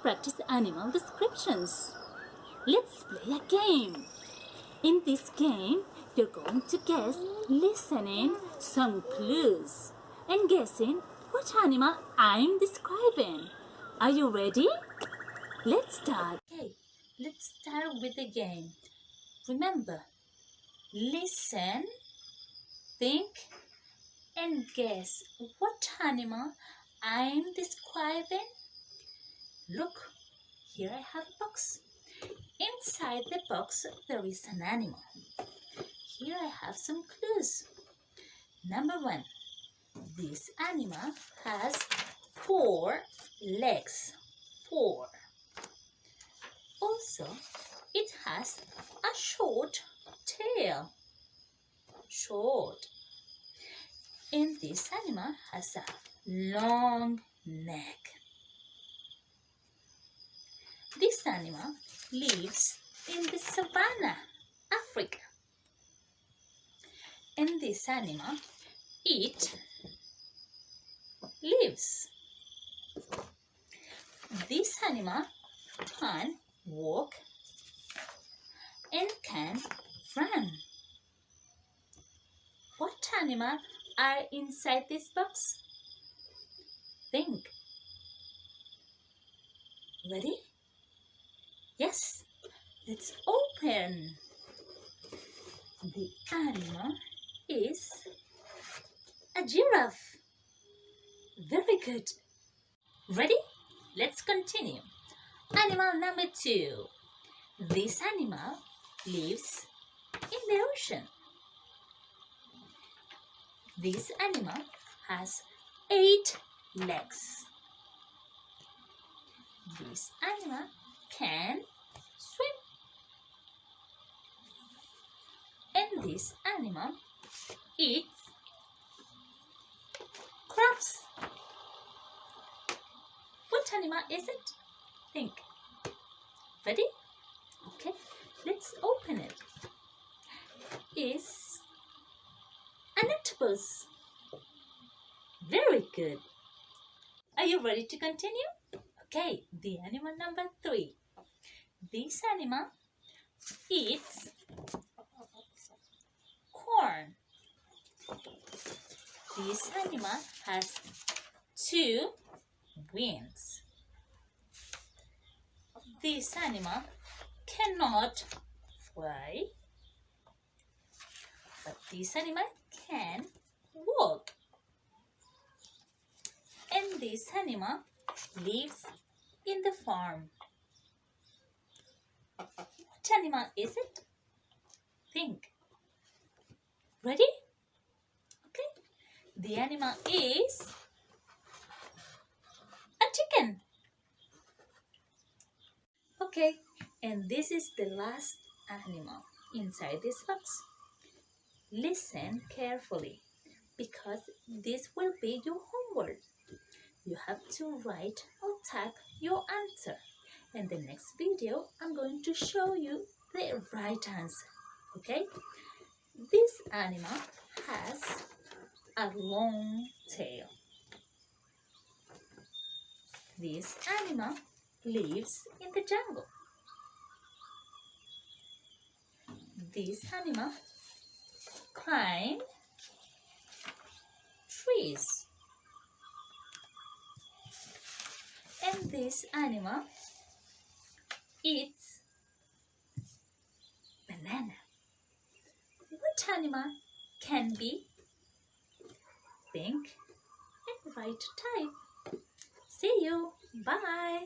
practice animal descriptions. Let's play a game. In this game, you're going to guess, listening some clues and guessing what animal I'm describing. Are you ready? Let's start. Okay, let's start with the game. Remember, listen, think, and guess what animal I'm describing. Look, here I have a box. Inside the box there is an animal. Here I have some clues. Number 1, this animal has 4 legs. 4. Also, it has a short tail. Short. And this animal has a long neck. This animal lives in the savannah, Africa. And this animal eats leaves. This animal can walk and can run. What animal are inside this box? Think. Ready? Yes. Let's open. The animal is a giraffe. Very good. Ready? Let's continue. Animal number 2. This animal lives in the ocean. This animal has 8 legs. This animal can swim. And this animal eats crabs. What animal is it? Think. Ready? Okay, let's open it. It's an octopus. Very good. Are you ready to continue? Okay, the animal number 3. This animal eats corn. This animal has 2 wings. This animal cannot fly, but this animal can walk. And this animal lives in the farm. What animal is it? Think. Ready? Okay. The animal is a chicken. Okay, and this is the last animal inside this box. Listen carefully because this will be your homework. You have to write or type your answer. In the next video, I'm going to show you the right answer. Okay? This animal has a long tail. This animal lives in the jungle. This animal climbs trees. And this animal eats banana. What animal can be? Think and write type. See you. Bye.